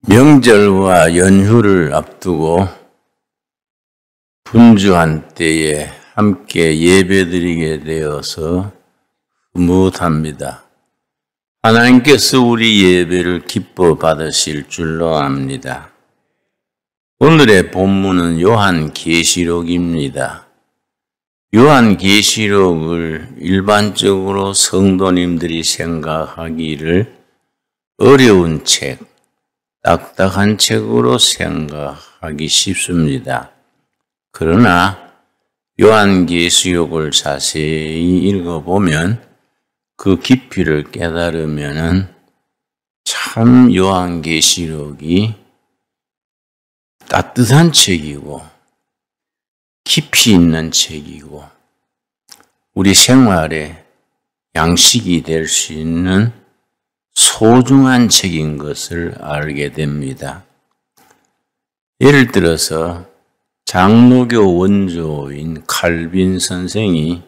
명절과 연휴를 앞두고 분주한 때에 함께 예배드리게 되어서 흐뭇합니다. 하나님께서 우리 예배를 기뻐 받으실 줄로 압니다. 오늘의 본문은 요한계시록입니다. 요한계시록을 일반적으로 성도님들이 생각하기를 어려운 책, 딱딱한 책으로 생각하기 쉽습니다. 그러나 요한계시록을 자세히 읽어보면 그 깊이를 깨달으면 참 요한계시록이 따뜻한 책이고 깊이 있는 책이고 우리 생활에 양식이 될 수 있는 소중한 책인 것을 알게 됩니다. 예를 들어서 장로교 원조인 칼빈 선생이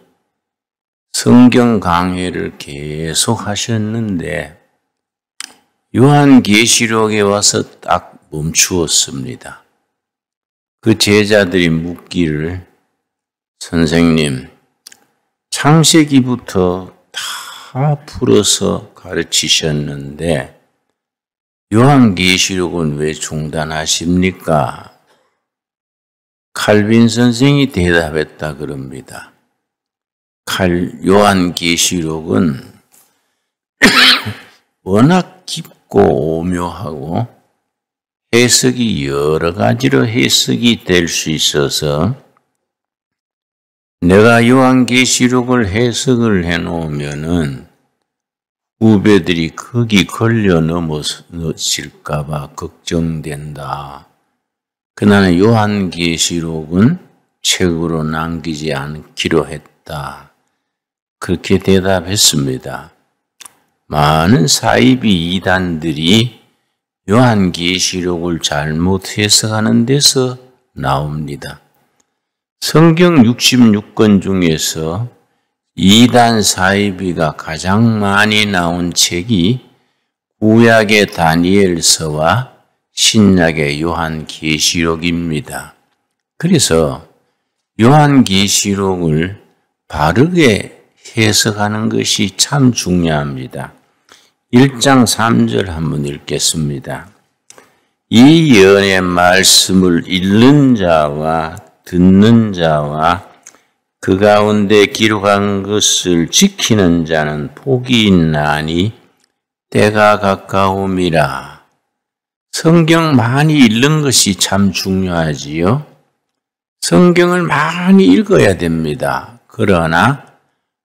성경 강해를 계속 하셨는데 요한계시록에 와서 딱 멈추었습니다. 그 제자들이 묻기를 선생님, 창세기부터 다 풀어서 가르치셨는데 요한계시록은 왜 중단하십니까? 칼빈 선생이 대답했다 그럽니다. 요한계시록은 워낙 깊고 오묘하고 해석이 여러 가지로 해석이 될 수 있어서 내가 요한계시록을 해석을 해놓으면은 후배들이 거기 걸려 넘어질까봐 걱정된다. 그러나 요한계시록은 책으로 남기지 않기로 했다. 그렇게 대답했습니다. 많은 사이비 이단들이 요한계시록을 잘못 해석하는 데서 나옵니다. 성경 66권 중에서 이단 사이비가 가장 많이 나온 책이 구약의 다니엘서와 신약의 요한계시록입니다. 그래서 요한계시록을 바르게 해석하는 것이 참 중요합니다. 1장 3절 한번 읽겠습니다. 이 예언의 말씀을 읽는 자와 듣는 자와 그 가운데 기록한 것을 지키는 자는 복이 있나니 때가 가까움이라. 성경 많이 읽는 것이 참 중요하지요. 성경을 많이 읽어야 됩니다. 그러나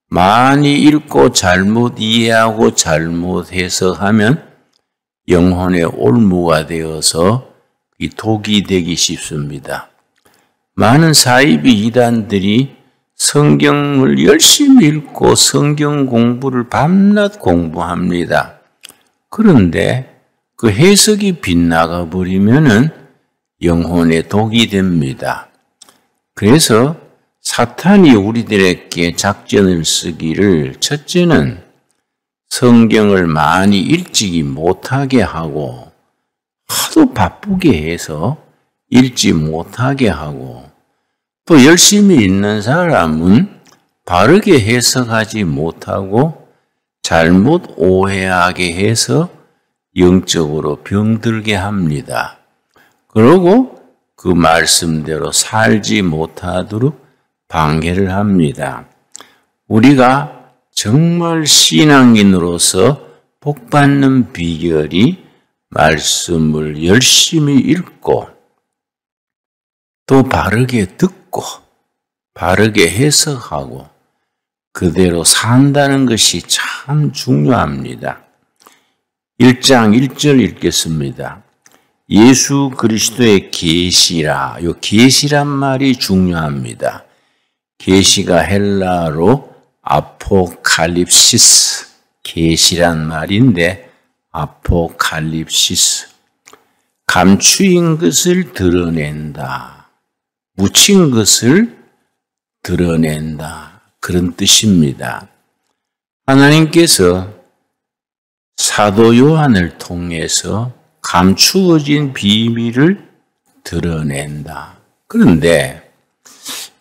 많이 읽고 잘못 이해하고 잘못 해석하면 영혼의 올무가 되어서 독이 되기 쉽습니다. 많은 사이비 이단들이 성경을 열심히 읽고 성경 공부를 밤낮 공부합니다. 그런데 그 해석이 빗나가 버리면은 영혼의 독이 됩니다. 그래서 사탄이 우리들에게 작전을 쓰기를 첫째는 성경을 많이 읽지 못하게 하고 하도 바쁘게 해서 읽지 못하게 하고 또 열심히 읽는 사람은 바르게 해석하지 못하고 잘못 오해하게 해서 영적으로 병들게 합니다. 그리고 그 말씀대로 살지 못하도록 방해를 합니다. 우리가 정말 신앙인으로서 복받는 비결이 말씀을 열심히 읽고 또 바르게 듣고 바르게 해석하고 그대로 산다는 것이 참 중요합니다. 1장 1절 읽겠습니다. 예수 그리스도의 계시라. 요 계시란 말이 중요합니다. 계시가 헬라어로 아포칼립시스, 계시란 말인데 아포칼립시스, 감추인 것을 드러낸다, 묻힌 것을 드러낸다, 그런 뜻입니다. 하나님께서 사도 요한을 통해서 감추어진 비밀을 드러낸다. 그런데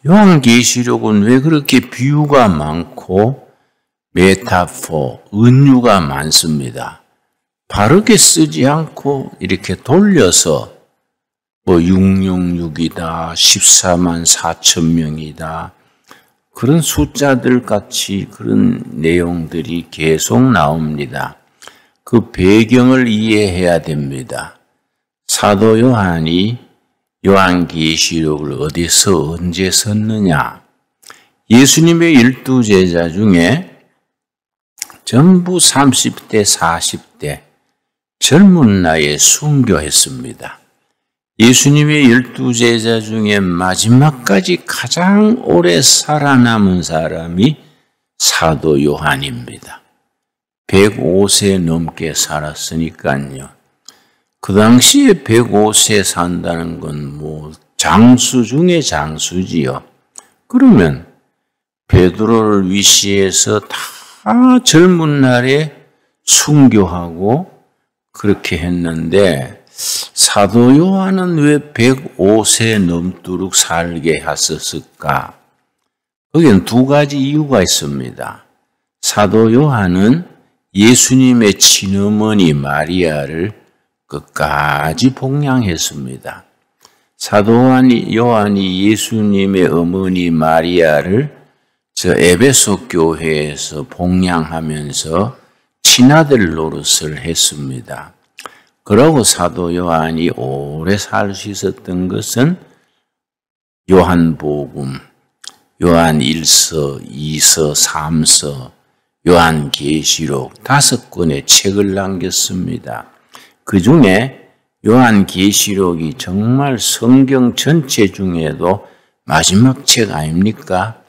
요한계시록은 왜 그렇게 비유가 많고 메타포, 은유가 많습니다. 바르게 쓰지 않고 이렇게 돌려서 666이다, 14만 4천 명이다, 그런 숫자들 같이 그런 내용들이 계속 나옵니다. 그 배경을 이해해야 됩니다. 사도 요한이 요한계시록을 어디서 언제 썼느냐? 예수님의 12제자 중에 전부 30대, 40대 젊은 나이에 순교했습니다. 예수님의 12제자 중에 마지막까지 가장 오래 살아남은 사람이 사도 요한입니다. 105세 넘게 살았으니까요. 그 당시에 105세 산다는 건 장수 중에 장수지요. 그러면 베드로를 위시해서 다 젊은 날에 순교하고 그렇게 했는데 사도 요한은 왜 105세 넘도록 살게 하셨을까? 거기엔 두 가지 이유가 있습니다. 사도 요한은 예수님의 친어머니 마리아를 끝까지 복양했습니다. 사도 요한이 예수님의 어머니 마리아를 에베소 교회에서 복양하면서 친아들 노릇을 했습니다. 그러고 사도 요한이 오래 살 수 있었던 것은 요한복음, 요한 1서, 2서, 3서, 요한계시록 5권의 책을 남겼습니다. 그 중에 요한계시록이 정말 성경 전체 중에도 마지막 책 아닙니까?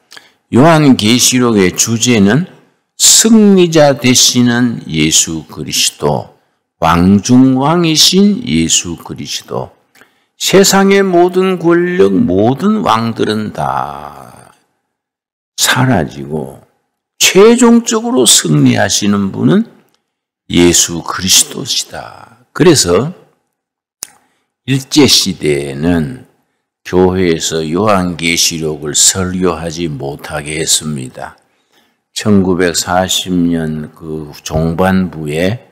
요한계시록의 주제는 승리자 되시는 예수 그리스도, 왕중왕이신 예수 그리스도, 세상의 모든 권력, 모든 왕들은 다 사라지고 최종적으로 승리하시는 분은 예수 그리스도시다. 그래서 일제시대에는 교회에서 요한계시록을 설교하지 못하게 했습니다. 1940년 그 종반부에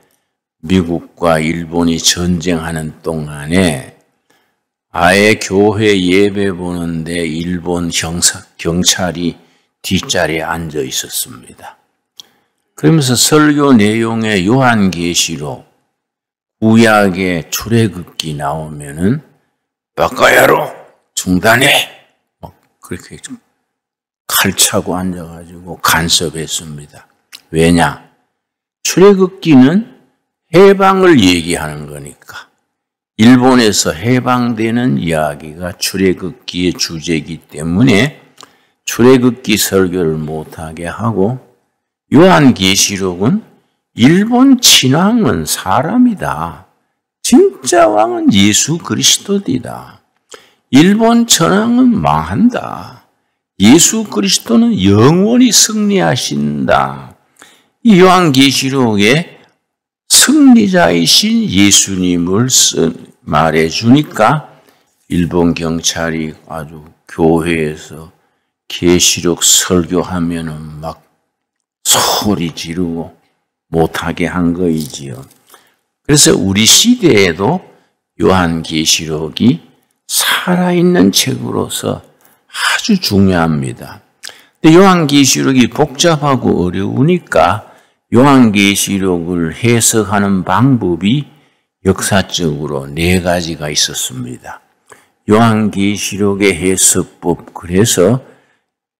미국과 일본이 전쟁하는 동안에 아예 교회 예배 보는데 일본 경찰이 뒷자리에 앉아 있었습니다. 그러면서 설교 내용에 요한계시록, 구약의 출애굽기 나오면은 바꿔야로 중단해! 그렇게 좀 칼 차고 앉아가지고 간섭했습니다. 왜냐? 출애굽기는 해방을 얘기하는 거니까. 일본에서 해방되는 이야기가 출애굽기의 주제이기 때문에 출애굽기 설교를 못하게 하고, 요한계시록은 일본 친왕은 사람이다. 진짜 왕은 예수 그리스도이다. 일본 천황은 망한다. 예수 그리스도는 영원히 승리하신다. 이 요한계시록에 승리자이신 예수님을 말해주니까 일본 경찰이 아주 교회에서 계시록 설교하면은 막 소리 지르고 못하게 한 거이지요. 그래서 우리 시대에도 요한계시록이 살아있는 책으로서 아주 중요합니다. 근데 요한계시록이 복잡하고 어려우니까 요한계시록을 해석하는 방법이 역사적으로 4가지가 있었습니다. 요한계시록의 해석법, 그래서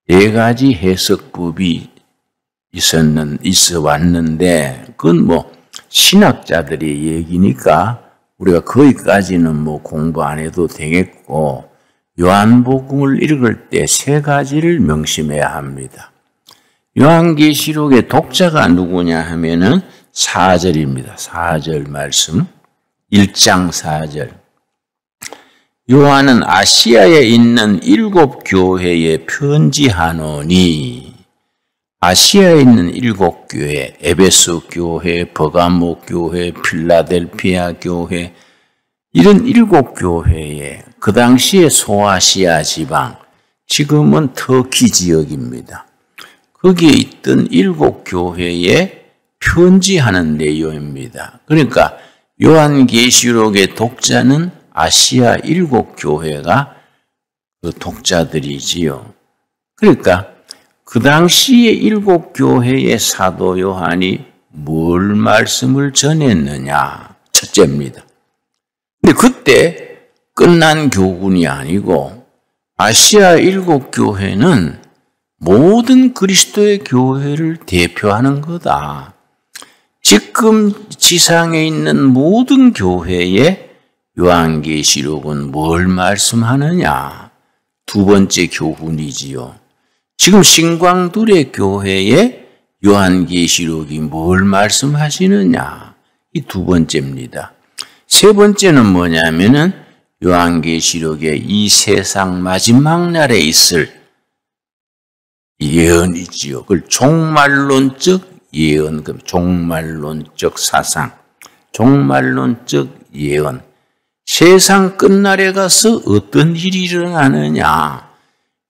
4가지 해석법이 있어 왔는데, 그건 신학자들의 얘기니까 우리가 거기까지는 공부 안 해도 되겠고, 요한복음을 읽을 때 3가지를 명심해야 합니다. 요한계시록의 독자가 누구냐 하면은 4절입니다. 4절 말씀. 1장 4절. 요한은 아시아에 있는 7 교회에 편지하노니, 아시아에 있는 7교회, 에베소 교회, 버가모 교회, 필라델피아 교회, 이런 7교회에 그 당시에 소아시아 지방, 지금은 터키 지역입니다. 거기에 있던 7교회에 편지하는 내용입니다. 그러니까 요한계시록의 독자는 아시아 7교회가 그 독자들이지요. 그러니까 그 당시에 7교회의 사도 요한이 뭘 말씀을 전했느냐? 첫째입니다. 근데 그때 끝난 교훈이 아니고 아시아 7교회는 모든 그리스도의 교회를 대표하는 거다. 지금 지상에 있는 모든 교회에 요한계시록은 뭘 말씀하느냐? 두 번째 교훈이지요. 지금 신광두레 교회에 요한계시록이 뭘 말씀하시느냐? 이 두 번째입니다. 세 번째는 뭐냐면은 요한계시록에 이 세상 마지막 날에 있을 예언이지요. 그걸 종말론적 예언, 종말론적 사상, 종말론적 예언. 세상 끝날에 가서 어떤 일이 일어나느냐?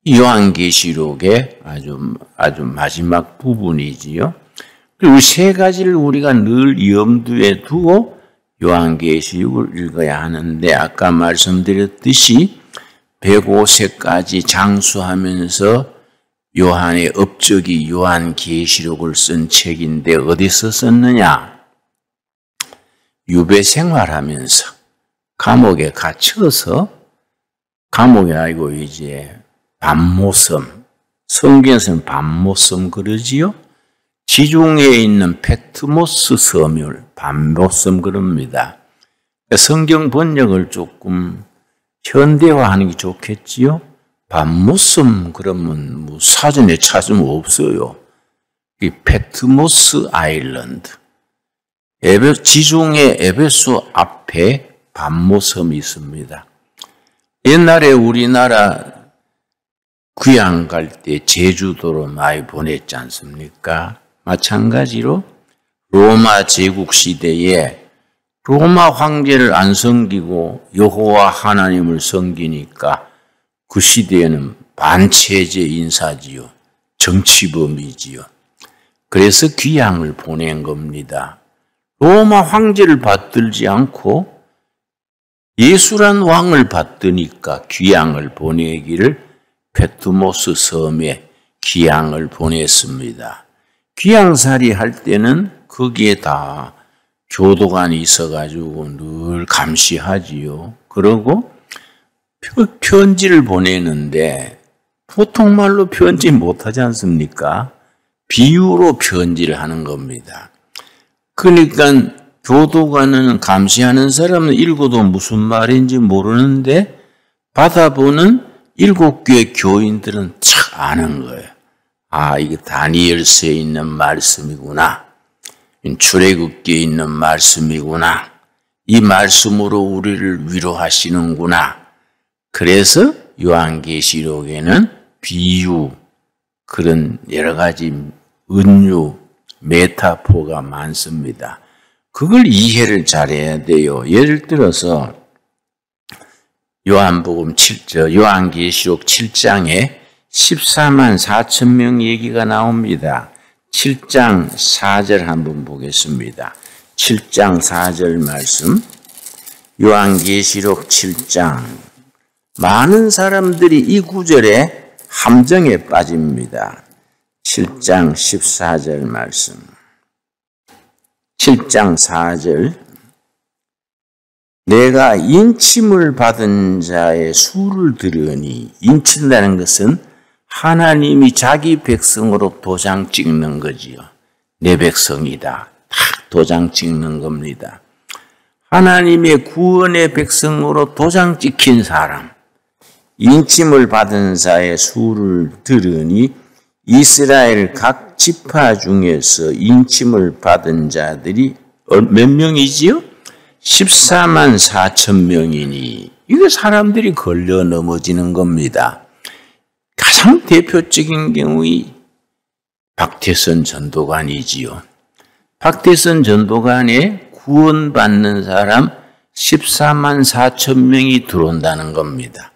요한계시록의 아주 마지막 부분이지요. 그리고 세 가지를 우리가 늘 염두에 두고 요한계시록을 읽어야 하는데, 아까 말씀드렸듯이 105세까지 장수하면서 요한의 업적이 요한계시록을 쓴 책인데 어디서 썼느냐? 유배 생활하면서 감옥에 갇혀서, 감옥이 아니고 이제 밤모섬, 성경에서는 밤모섬 그러지요? 지중해에 있는 페트모스 섬을 밤모섬 그럽니다. 성경 번역을 조금 현대화하는 게 좋겠지요? 밤모섬 그러면 뭐 사전에 찾으면 없어요. 이 페트모스 아일랜드, 지중해 에베소 앞에 밤모섬이 있습니다. 옛날에 우리나라 귀향 갈 때 제주도로 많이 보냈지 않습니까? 마찬가지로 로마 제국 시대에 로마 황제를 안 섬기고 여호와 하나님을 섬기니까 그 시대에는 반체제 인사지요. 정치범이지요. 그래서 귀향을 보낸 겁니다. 로마 황제를 받들지 않고 예수란 왕을 받드니까 귀향을 보내기를 페트모스 섬에 귀향을 보냈습니다. 귀향살이 할 때는 거기에 다 교도관이 있어가지고 늘 감시하지요. 그러고 편지를 보내는데 보통 말로 편지 못하지 않습니까? 비유로 편지를 하는 겁니다. 그러니까 교도관은 감시하는 사람은 읽어도 무슨 말인지 모르는데 받아보는 7교회 교인들은 참 아는 거예요. 아, 이게 다니엘서에 있는 말씀이구나. 출애굽기에 있는 말씀이구나. 이 말씀으로 우리를 위로하시는구나. 그래서 요한계시록에는 비유, 그런 여러 가지 은유, 메타포가 많습니다. 그걸 이해를 잘해야 돼요. 예를 들어서 요한계시록 7장에 14만 4천 명 얘기가 나옵니다. 7장 4절 한번 보겠습니다. 7장 4절 말씀. 요한계시록 7장. 많은 사람들이 이 구절에 함정에 빠집니다. 7장 14절 말씀. 7장 4절. 내가 인침을 받은 자의 수를 들으니, 인친다는 것은 하나님이 자기 백성으로 도장 찍는 거지요. 내 백성이다. 딱 도장 찍는 겁니다. 하나님의 구원의 백성으로 도장 찍힌 사람, 인침을 받은 자의 수를 들으니 이스라엘 각 지파 중에서 인침을 받은 자들이 몇 명이지요? 14만 4천 명이니 이거 사람들이 걸려 넘어지는 겁니다. 가장 대표적인 경우이 박태선 전도관이지요. 박태선 전도관에 구원받는 사람 14만 4천 명이 들어온다는 겁니다.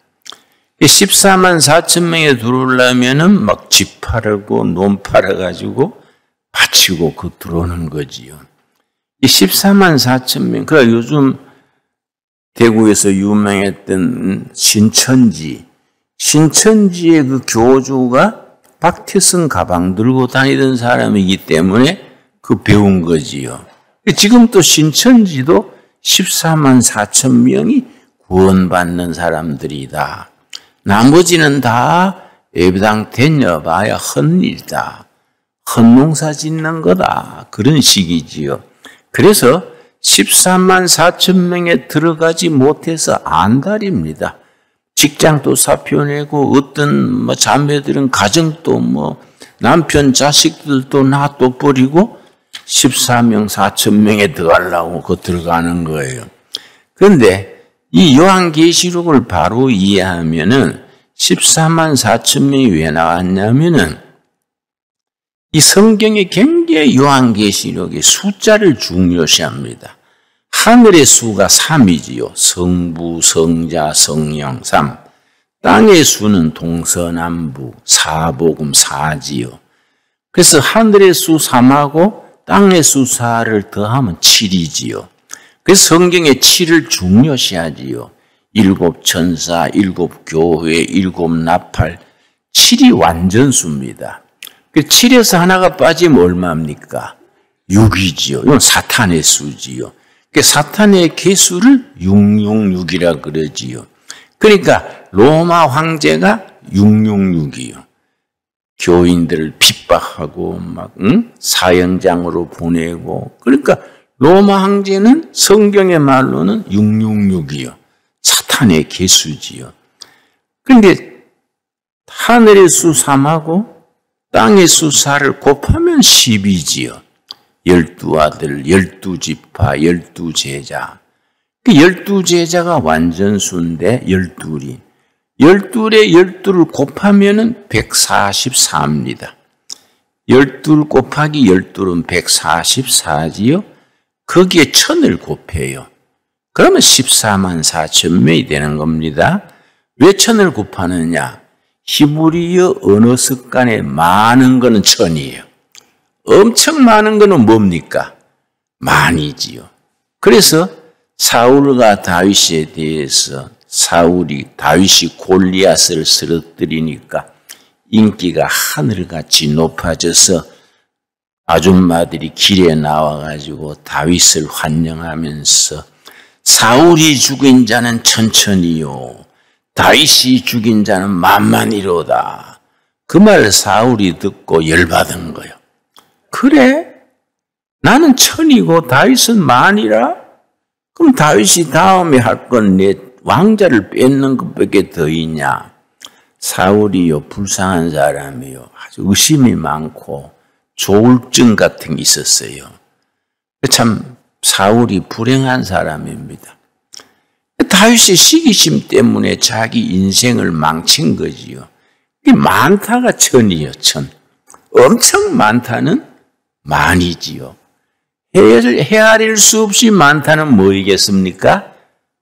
14만 4천 명이 들어오려면은 막 집 팔고 논 팔아가지고 바치고 그 들어오는 거지요. 이 14만 4천 명, 그러니까 요즘 대구에서 유명했던 신천지의 그 교주가 박태선 가방 들고 다니던 사람이기 때문에 그 배운 거지요. 지금 또 신천지도 14만 4천 명이 구원받는 사람들이다. 나머지는 다 예배당 다녀봐야 헛일이다. 헛농사 짓는 거다. 그런 식이지요. 그래서 14만 4천 명에 들어가지 못해서 안달입니다. 직장도 사표내고 어떤 자매들은 가정도 남편 자식들도 놔둬버리고 14명 4천 명에 들어가려고 그 들어가는 거예요. 그런데 이 요한계시록을 바로 이해하면은 14만 4천 명이 왜 나왔냐면은 이 성경에 굉장히 요한계시록의 숫자를 중요시합니다. 하늘의 수가 3이지요. 성부, 성자, 성령 3. 땅의 수는 동서남북, 사복음 4지요. 그래서 하늘의 수 3하고 땅의 수 4를 더하면 7이지요. 그래서 성경에 7을 중요시하지요. 7 천사, 7 교회, 7 나팔, 7이 완전수입니다. 7에서 하나가 빠지면 얼마입니까? 6이지요. 이건 사탄의 수지요. 사탄의 개수를 666이라 그러지요. 그러니까 로마 황제가 666이요. 교인들을 핍박하고 사형장으로 보내고, 그러니까 로마 황제는 성경의 말로는 666이요. 사탄의 개수지요. 그런데 하늘의 수 3하고 땅의 수 4를 곱하면 10이지요. 12아들, 12지파, 12제자. 그 12제자가 완전수인데 12이. 12에 12를 곱하면은 144입니다. 12 곱하기 12는 144지요. 거기에 1000을 곱해요. 그러면 14만 4천 명이 되는 겁니다. 왜 1000을 곱하느냐? 히브리어 언어 습관에 많은 거는 1000이에요. 엄청 많은 거는 뭡니까? 많이지요. 그래서 사울과 다윗에 대해서 다윗이 골리앗을 쓰러뜨리니까 인기가 하늘같이 높아져서 아줌마들이 길에 나와가지고 다윗을 환영하면서 사울이 죽인 자는 천천히요, 다윗이 죽인 자는 만만히로다. 그 말 사울이 듣고 열받은 거예요. 그래? 나는 천이고 다윗은 만이라? 그럼 다윗이 다음에 할 건 내 왕자를 뺏는 것밖에 더 있냐? 사울이요, 불쌍한 사람이요, 아주 의심이 많고 조울증 같은 게 있었어요. 참 사울이 불행한 사람입니다. 다윗의 시기심 때문에 자기 인생을 망친 거지요. 많다가 천이요, 천. 엄청 많다는 만이지요. 헤아릴 수 없이 많다는 뭐이겠습니까?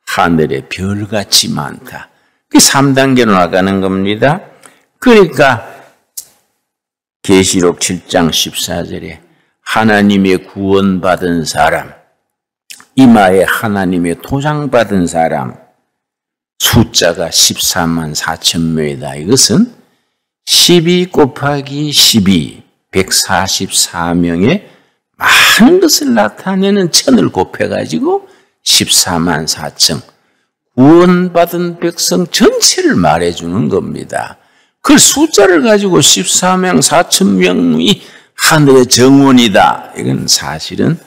하늘의 별같이 많다. 그게 3단계로 나가는 겁니다. 그러니까 계시록 7장 14절에 하나님의 구원받은 사람, 이마에 하나님의 토장받은 사람 숫자가 14만 4천 명이다. 이것은 12 곱하기 12, 144명의 많은 것을 나타내는 천을 곱해가지고 14만 4천, 구원받은 백성 전체를 말해주는 겁니다. 그 숫자를 가지고 14명 4천 명이 하늘의 정원이다. 이건 사실은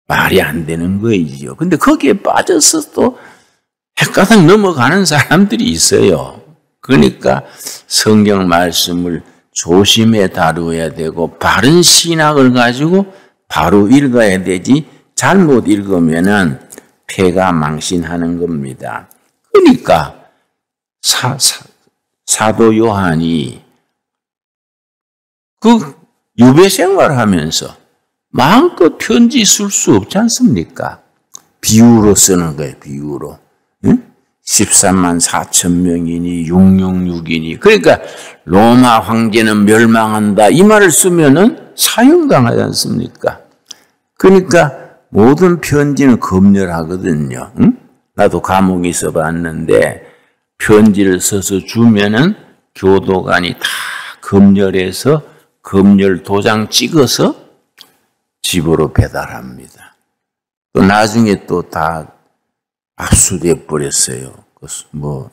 말이 안 되는 거이지요. 근데 거기에 빠져서 또 헷가닥 넘어가는 사람들이 있어요. 그러니까 성경 말씀을 조심해 다루어야 되고 바른 신학을 가지고 바로 읽어야 되지, 잘못 읽으면은 폐가 망신하는 겁니다. 그러니까 사도 요한이 그 유배 생활하면서 마음껏 편지 쓸 수 없지 않습니까? 비유로 쓰는 거예요, 비유로. 응? 13만 4천 명이니 666이니 그러니까 로마 황제는 멸망한다 이 말을 쓰면은 사형당하지 않습니까? 그러니까 모든 편지는 검열하거든요. 응? 나도 감옥에 있어 봤는데 편지를 써서 주면은 교도관이 다 검열해서 검열 도장 찍어서 집으로 배달합니다. 또 나중에 또 다 압수돼 버렸어요. 뭐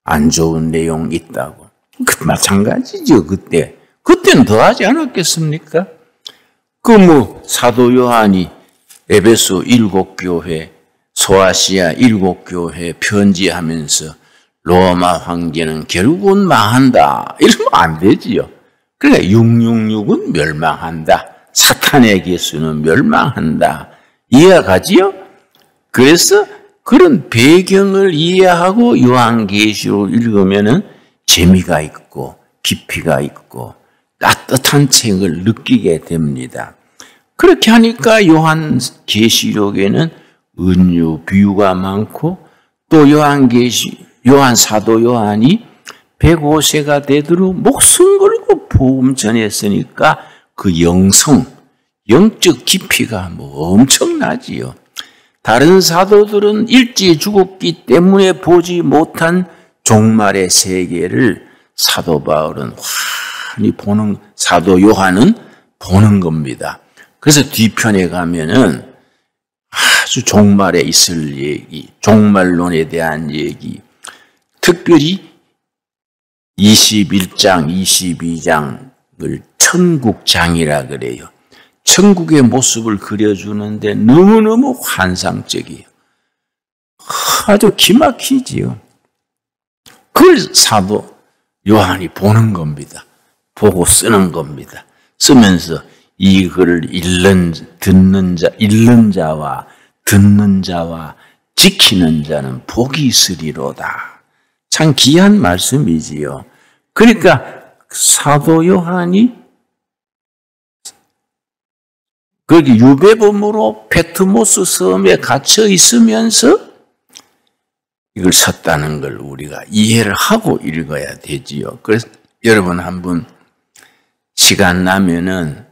안 좋은 내용 있다고. 그 마찬가지죠 그때. 그때는 더 하지 않았겠습니까? 그 뭐 사도 요한이 에베소 7교회, 소아시아 7교회 편지하면서 로마 황제는 결국은 망한다. 이러면 안 되지요. 그러니까 666은 멸망한다. 사탄의 개수는 멸망한다. 이해가지요? 그래서 그런 배경을 이해하고 요한계시록을 읽으면은 재미가 있고 깊이가 있고 따뜻한 책을 느끼게 됩니다. 그렇게 하니까 요한계시록에는 은유, 비유가 많고 또 요한 사도 요한이 105세가 되도록 목숨 걸고 복음 전했으니까 그 영적 깊이가 뭐 엄청나지요. 다른 사도들은 일찍 죽었기 때문에 보지 못한 종말의 세계를 사도 바울은 환히 사도 요한은 보는 겁니다. 그래서 뒤편에 가면은 아주 종말에 있을 얘기, 종말론에 대한 얘기, 특별히 21장, 22장을 천국장이라 그래요. 천국의 모습을 그려주는데 너무너무 환상적이에요. 아주 기막히지요. 그걸 사도 요한이 보는 겁니다. 보고 쓰는 겁니다. 쓰면서 이 글을 읽는 자와 듣는 자와 지키는 자는 복이 있으리로다. 참 귀한 말씀이지요. 그러니까 사도 요한이 거기 유배범으로 페트모스 섬에 갇혀 있으면서 이걸 썼다는 걸 우리가 이해를 하고 읽어야 되지요. 그래서 여러분 한번 시간 나면은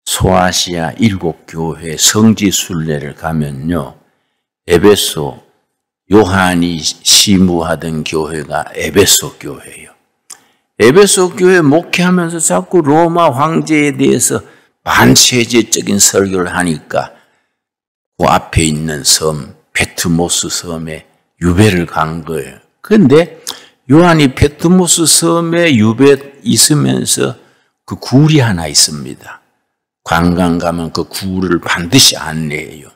소아시아 7교회 성지순례를 가면요. 에베소, 요한이 시무하던 교회가 에베소 교회예요. 에베소 교회 목회하면서 자꾸 로마 황제에 대해서 반체제적인 설교를 하니까 그 앞에 있는 섬, 페트모스 섬에 유배를 간 거예요. 그런데 요한이 페트모스 섬에 유배 있으면서 그 굴이 하나 있습니다. 관광 가면 그 굴을 반드시 안내해요.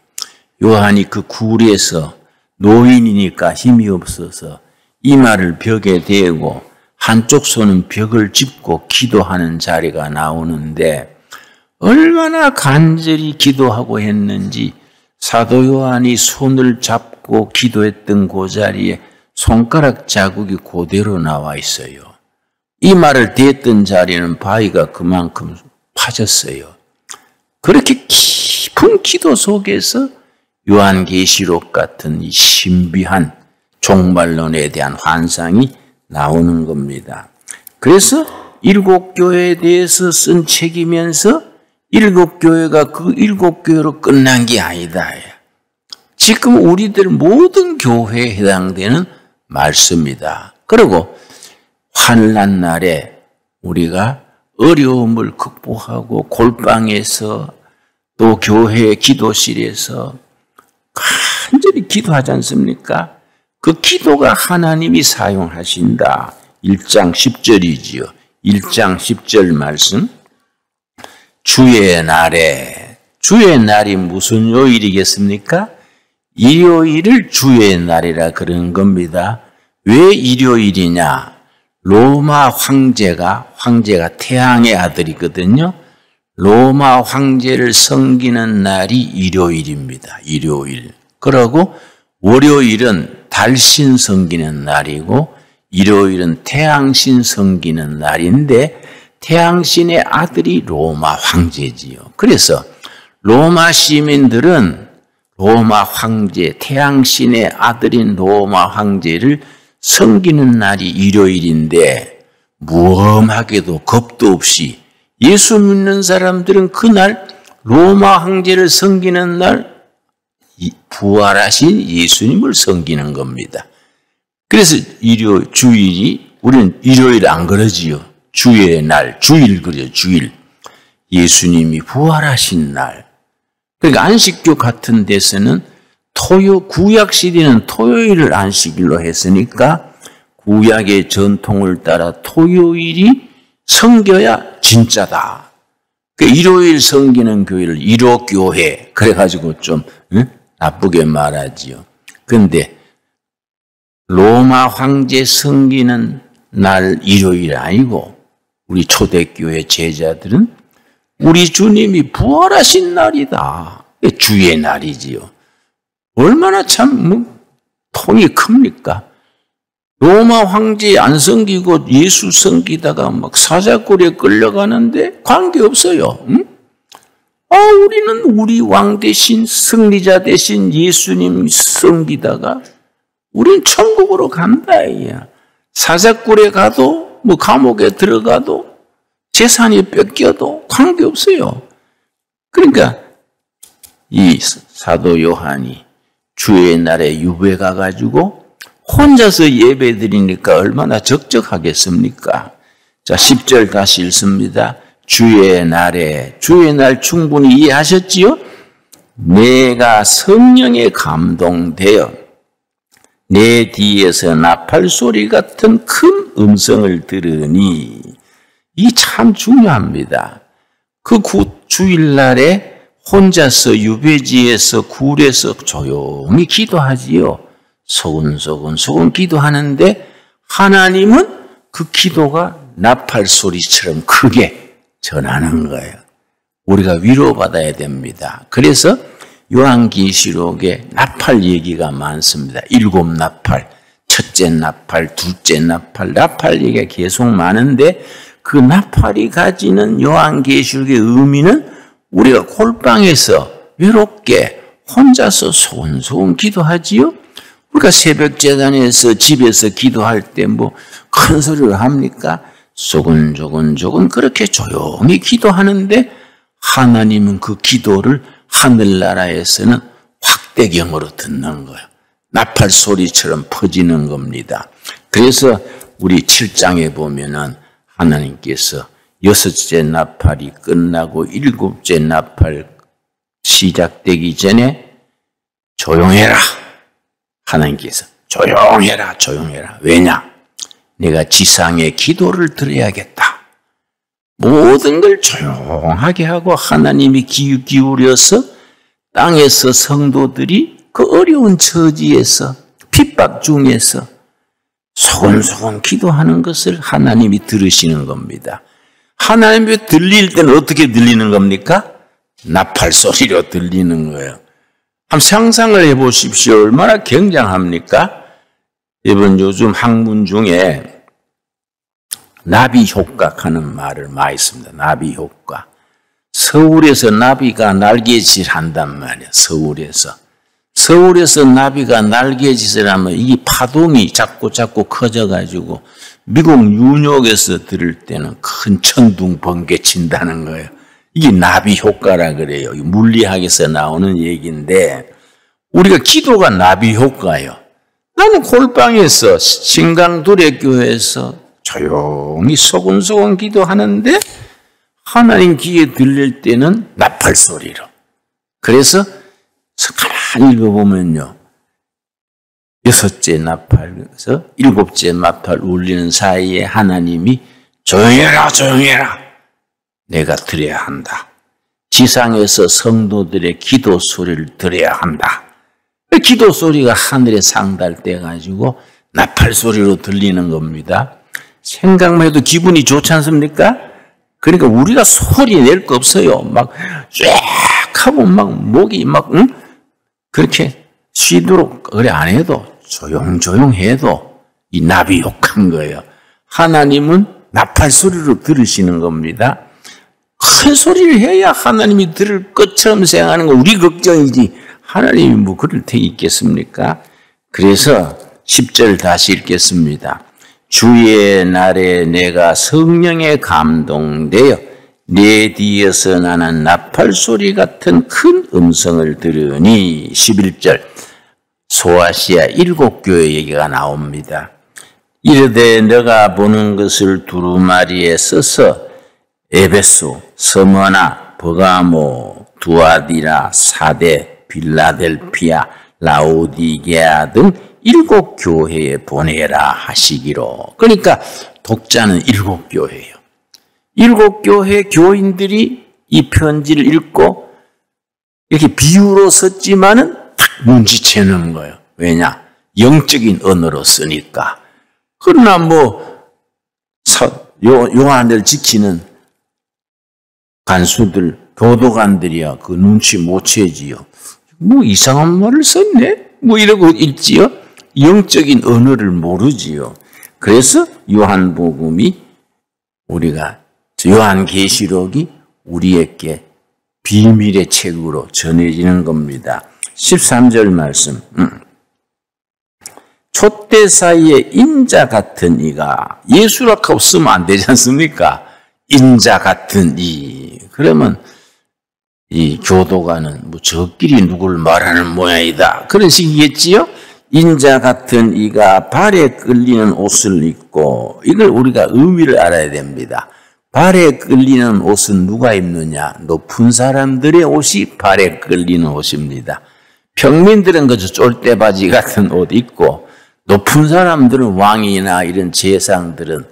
요한이 그 굴에서 노인이니까 힘이 없어서 이마를 벽에 대고 한쪽 손은 벽을 짚고 기도하는 자리가 나오는데 얼마나 간절히 기도하고 했는지 사도 요한이 손을 잡고 기도했던 그 자리에 손가락 자국이 그대로 나와 있어요. 이마를 대었던 자리는 바위가 그만큼 파졌어요. 그렇게 깊은 기도 속에서 요한계시록 같은 이 신비한 종말론에 대한 환상이 나오는 겁니다. 그래서 7교회에 대해서 쓴 책이면서 7교회가 그 7교회로 끝난 게 아니다. 지금 우리들 모든 교회에 해당되는 말씀이다. 그리고 환난 날에 우리가 어려움을 극복하고 골방에서 또 교회 기도실에서 간절히 기도하지 않습니까? 그 기도가 하나님이 사용하신다. 1장 10절이지요. 1장 10절 말씀. 주의 날이 무슨 요일이겠습니까? 일요일을 주의 날이라 그러는 겁니다. 왜 일요일이냐? 로마 황제가 태양의 아들이거든요. 로마 황제를 섬기는 날이 일요일입니다. 일요일. 그러고 월요일은 달신 섬기는 날이고 일요일은 태양신 섬기는 날인데 태양신의 아들이 로마 황제지요. 그래서 로마 시민들은 로마 황제, 태양신의 아들인 로마 황제를 섬기는 날이 일요일인데 무엄하게도 겁도 없이 예수 믿는 사람들은 그날 로마 황제를 섬기는 날 부활하신 예수님을 섬기는 겁니다. 그래서 주일이 우리는 일요일 안 그러지요. 주의 날, 주일 그래요. 주일. 예수님이 부활하신 날. 그러니까 안식교 같은 데서는 구약 시대는 토요일을 안식일로 했으니까 구약의 전통을 따라 토요일이 섬겨야 진짜다. 그러니까 일요일 섬기는 교회를 일요교회 그래가지고 좀 나쁘게 말하지요. 그런데 로마 황제 섬기는 날 일요일 아니고 우리 초대교회 제자들은 우리 주님이 부활하신 날이다. 주의 날이지요. 얼마나 참 통이 큽니까? 로마 황제 안 섬기고 예수 섬기다가 막 사자굴에 끌려가는데 관계없어요. 응? 우리는 우리 왕 대신 승리자 대신 예수님 섬기다가 우린 천국으로 간다. 사자굴에 가도 감옥에 들어가도 재산이 뺏겨도 관계없어요. 그러니까 이 사도 요한이 주의 날에 유배 가가지고 혼자서 예배 드리니까 얼마나 적적하겠습니까? 자, 10절 다시 읽습니다. 주의 날 충분히 이해하셨지요? 내가 성령에 감동되어 내 뒤에서 나팔 소리 같은 큰 음성을 들으니 이 참 중요합니다. 그 주일날에 혼자서 유배지에서 굴에서 조용히 기도하지요. 소근소근 기도하는데 하나님은 그 기도가 나팔 소리처럼 크게 전하는 거예요. 우리가 위로받아야 됩니다. 그래서 요한계시록에 나팔 얘기가 많습니다. 7 나팔, 첫째 나팔, 둘째 나팔 얘기가 계속 많은데 그 나팔이 가지는 요한계시록의 의미는 우리가 골방에서 외롭게 혼자서 소곤소곤 기도하지요. 우리가 새벽 재단에서 집에서 기도할 때 큰 소리를 합니까? 조곤조곤 그렇게 조용히 기도하는데 하나님은 그 기도를 하늘나라에서는 확대경으로 듣는 거예요. 나팔 소리처럼 퍼지는 겁니다. 그래서 우리 7장에 보면은 하나님께서 6째 나팔이 끝나고 7째 나팔 시작되기 전에 조용해라. 하나님께서 조용해라. 왜냐? 내가 지상의 기도를 들어야겠다. 모든 걸 조용하게 하고 하나님이 기울여서 땅에서 성도들이 그 어려운 처지에서 핍박 중에서 소곤소곤 기도하는 것을 하나님이 들으시는 겁니다. 하나님이 들릴 때는 어떻게 들리는 겁니까? 나팔 소리로 들리는 거예요. 한번 상상을 해보십시오. 얼마나 굉장합니까? 여러분 요즘 학문 중에 나비 효과 하는 말을 많이 씁니다. 나비 효과. 서울에서 나비가 날개짓을 한단 말이에요. 서울에서 나비가 날개짓을 하면 이 파동이 자꾸 커져가지고 미국 뉴욕에서 들을 때는 큰 천둥 번개 친다는 거예요. 이게 나비 효과라 그래요. 물리학에서 나오는 얘기인데 우리가 기도가 나비 효과예요. 나는 골방에서 신강두레교회에서 조용히 소근소근 기도하는데 하나님 귀에 들릴 때는 나팔 소리로. 그래서 가만히 읽어보면요. 6째 나팔에서 7째 나팔 울리는 사이에 하나님이 조용해라. 내가 들어야 한다. 지상에서 성도들의 기도 소리를 들어야 한다. 기도 소리가 하늘에 상달돼가지고 나팔 소리로 들리는 겁니다. 생각만 해도 기분이 좋지 않습니까? 그러니까 우리가 소리 낼 거 없어요. 막 쫙 하고 목이 그렇게 쉬도록 그래 안 해도 조용조용해도 이 나비 효과인 거예요. 하나님은 나팔 소리로 들으시는 겁니다. 큰 소리를 해야 하나님이 들을 것처럼 생각하는 거 우리 걱정이지 하나님이 뭐 그럴 테 있겠습니까? 그래서 10절 다시 읽겠습니다. 주의 날에 내가 성령에 감동되어 내 뒤에서 나는 나팔 소리 같은 큰 음성을 들으니 11절 소아시아 7교회 얘기가 나옵니다. 이르되 너가 보는 것을 두루마리에 써서 에베소, 스무나, 버가모, 두아디라, 사데, 빌라델피아, 라오디게아 등 7교회에 보내라 하시기로. 그러니까 독자는 7교회예요. 7교회 교인들이 이 편지를 읽고 이렇게 비유로 썼지만은 딱 눈치채는 거예요. 왜냐? 영적인 언어로 쓰니까. 그러나 요한을 지키는 간수들, 교도관들이야 그 눈치 못 채지요. 이상한 말을 썼네? 이러고 읽지요. 영적인 언어를 모르지요. 그래서 요한복음이 우리가 요한계시록이 우리에게 비밀의 책으로 전해지는 겁니다. 13절 말씀. 촛대 사이에 인자 같은 이가 예수라고 쓰면 안 되지 않습니까? 인자 같은 이. 그러면 이 교도관은 저끼리 누굴 말하는 모양이다. 그런 식이겠지요? 인자 같은 이가 발에 끌리는 옷을 입고 이걸 우리가 의미를 알아야 됩니다. 발에 끌리는 옷은 누가 입느냐? 높은 사람들의 옷이 발에 끌리는 옷입니다. 평민들은 그저 쫄대바지 같은 옷 입고 높은 사람들은 왕이나 이런 제상들은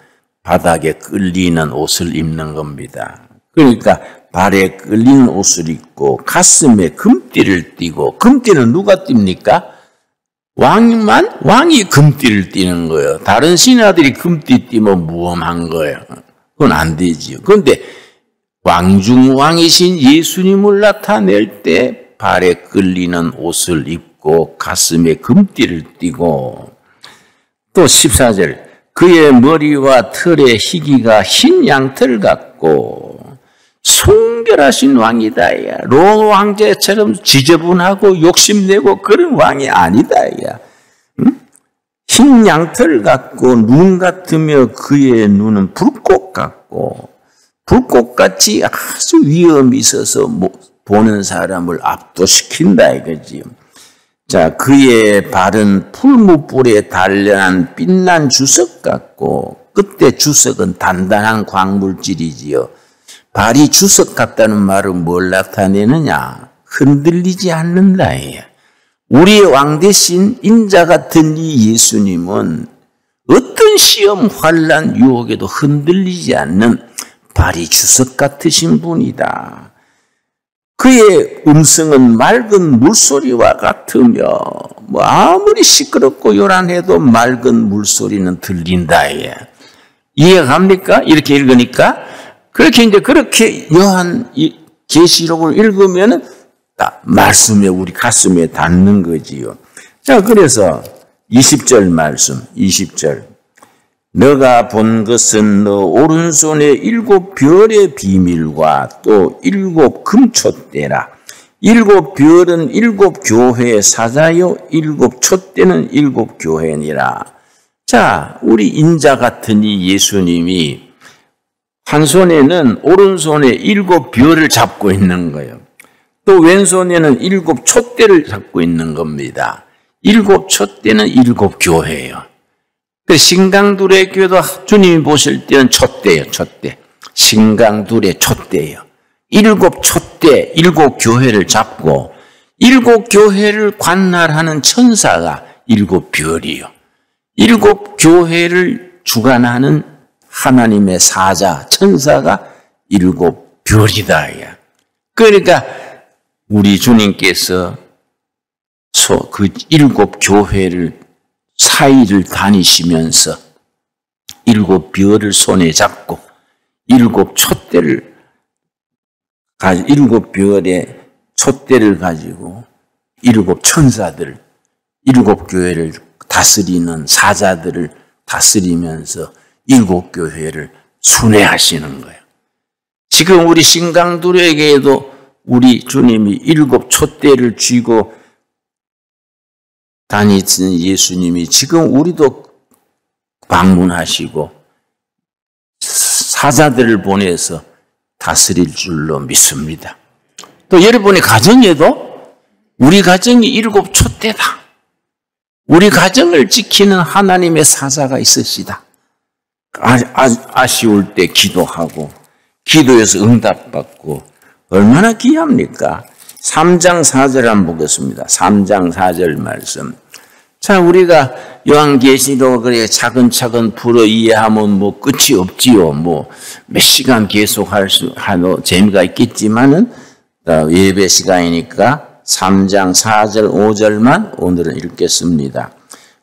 바닥에 끌리는 옷을 입는 겁니다. 그러니까 발에 끌리는 옷을 입고 가슴에 금띠를 띠고 금띠는 누가 띱니까? 왕이 금띠를 띠는 거예요. 다른 신하들이 금띠 띠면 무엄한 거예요. 그건 안 되지요. 그런데 왕중왕이신 예수님을 나타낼 때 발에 끌리는 옷을 입고 가슴에 금띠를 띠고 또 14절 그의 머리와 털의 희기가 흰 양털 같고 순결하신 왕이다. 로마 황제처럼 지저분하고 욕심내고 그런 왕이 아니다. 흰 양털 같고 눈 같으며 그의 눈은 불꽃 같고 불꽃같이 아주 위엄이 있어서 보는 사람을 압도시킨다 이거지요. 자, 그의 발은 풀무불에 단련한 빛난 주석 같고 그때 주석은 단단한 광물질이지요. 발이 주석 같다는 말은 뭘 나타내느냐? 흔들리지 않는다. 우리의 왕 대신 인자 같은 이 예수님은 어떤 시험, 환난, 유혹에도 흔들리지 않는 발이 주석 같으신 분이다. 그의 음성은 맑은 물소리와 같으며 아무리 시끄럽고 요란해도 맑은 물소리는 들린다. 이해가 갑니까? 이렇게 읽으니까 그렇게 요한 계시록을 읽으면은 딱 말씀에 우리 가슴에 닿는 거지요. 자, 그래서 20절 말씀, 20절. 너가 본 것은 너 오른손에 7별의 비밀과 또 7 금촛대라. 7별은 7교회의 사자요, 7 촛대는 7교회니라. 자, 우리 인자 같은 이 예수님이 한 손에는 오른손에 7별을 잡고 있는 거예요. 또 왼손에는 7 촛대를 잡고 있는 겁니다. 7 촛대는 7교회예요. 신강둘의 교회도 주님이 보실 때는 촛대예요, 촛대. 신강둘의 촛대예요. 7 촛대, 7교회를 잡고 7교회를 관할하는 천사가 7별이요. 7교회를 주관하는 하나님의 사자, 천사가 7별이다. 그러니까 우리 주님께서 그 7교회를 사이를 다니시면서 7별을 손에 잡고 7 촛대를 7별의 촛대를 가지고 7 천사들, 7교회를 다스리는 사자들을 다스리면서 7교회를 순회하시는 거예요. 지금 우리 신강들에게도 우리 주님이 7 촛대를 쥐고 다니시는 예수님이 지금 우리도 방문하시고 사자들을 보내서 다스릴 줄로 믿습니다. 또 여러분의 가정에도 우리 가정이 7 촛대다. 우리 가정을 지키는 하나님의 사자가 있으시다. 아쉬울 때 기도하고 기도해서 응답받고 얼마나 귀합니까? 3장 4절 한번 보겠습니다. 3장 4절 말씀. 자, 우리가 요한계시록을 차근차근 풀어 이해하면 뭐 끝이 없지요. 뭐 몇 시간 계속 하도 재미가 있겠지만은 예배 시간이니까 3장 4절 5절만 오늘은 읽겠습니다.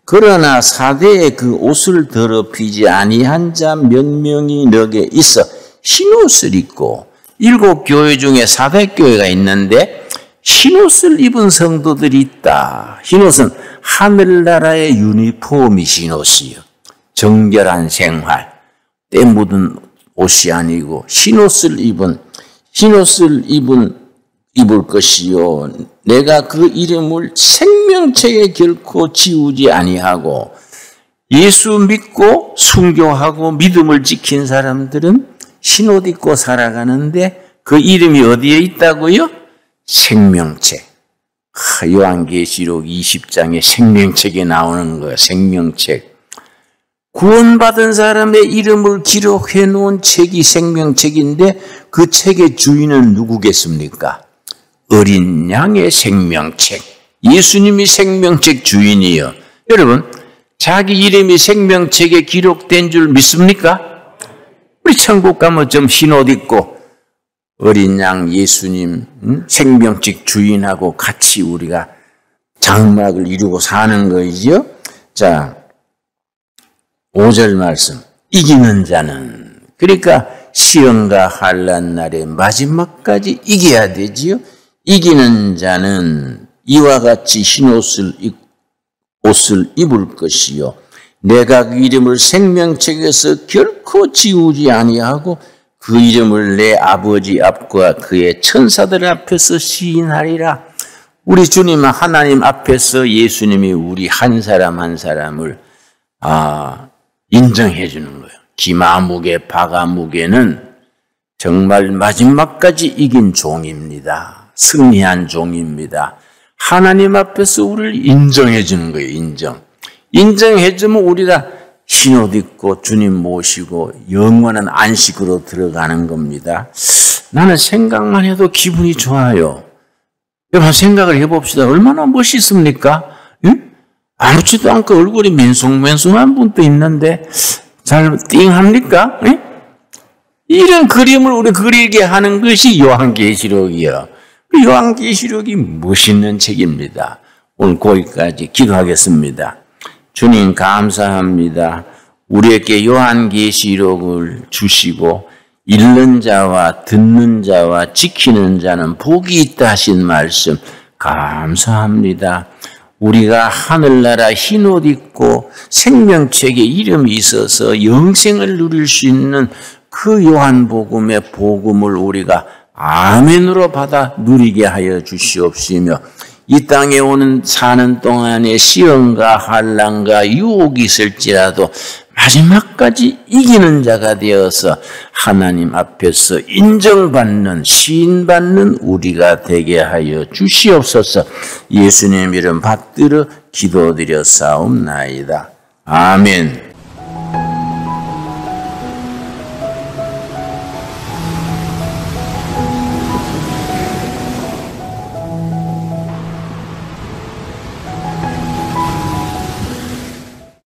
그러나 사대에 그 옷을 더럽히지 아니한 자 몇 명이 너게 있어 흰옷을 입고 7 교회 중에 4대 교회가 있는데 흰옷을 입은 성도들이 있다. 흰옷은 하늘나라의 유니폼이 흰옷이요. 정결한 생활, 때 묻은 옷이 아니고 흰옷을 입을 것이요. 내가 그 이름을 생명책에 결코 지우지 아니하고 예수 믿고 순교하고 믿음을 지킨 사람들은 흰옷 입고 살아가는데 그 이름이 어디에 있다고요? 생명책. 요한계시록 20장에 생명책에 나오는 거예요. 생명책. 구원받은 사람의 이름을 기록해 놓은 책이 생명책인데 그 책의 주인은 누구겠습니까? 어린 양의 생명책. 예수님이 생명책 주인이요. 여러분, 자기 이름이 생명책에 기록된 줄 믿습니까? 우리 천국 가면 좀 흰옷 입고 어린 양 예수님 생명책 주인하고 같이 우리가 장막을 이루고 사는 거이죠. 자, 5절 말씀. 이기는 자는, 그러니까 시험과 환난 날의 마지막까지 이겨야 되지요. 이기는 자는 이와 같이 흰옷을 옷을 입을 것이요. 내가 그 이름을 생명책에서 결코 지우지 아니하고 그 이름을 내 아버지 앞과 그의 천사들 앞에서 시인하리라. 우리 주님 하나님 앞에서 예수님이 우리 한 사람 한 사람을 인정해 주는 거예요. 기마무게 바가무게는 정말 마지막까지 이긴 종입니다. 승리한 종입니다. 하나님 앞에서 우리를 인정해 주는 거예요. 인정해 주면 우리가 흰옷 입고 주님 모시고 영원한 안식으로 들어가는 겁니다. 나는 생각만 해도 기분이 좋아요. 여러분 생각을 해봅시다. 얼마나 멋있습니까? 응? 아무렇지도 않고 얼굴이 맨송맨송한 분도 있는데 잘 띵합니까? 응? 이런 그림을 우리 그리게 하는 것이 요한계시록이요. 요한계시록이 멋있는 책입니다. 오늘 거기까지 기도하겠습니다. 주님 감사합니다. 우리에게 요한계시록을 주시고 읽는 자와 듣는 자와 지키는 자는 복이 있다 하신 말씀 감사합니다. 우리가 하늘나라 흰옷 입고 생명책에 이름이 있어서 영생을 누릴 수 있는 그 요한복음의 복음을 우리가 아멘으로 받아 누리게 하여 주시옵시며 이 땅에 사는 동안에 시험과 환난과 유혹이 있을지라도 마지막까지 이기는 자가 되어서 하나님 앞에서 인정받는 시인받는 우리가 되게 하여 주시옵소서. 예수님 이름 받들어 기도드려 싸움나이다. 아멘.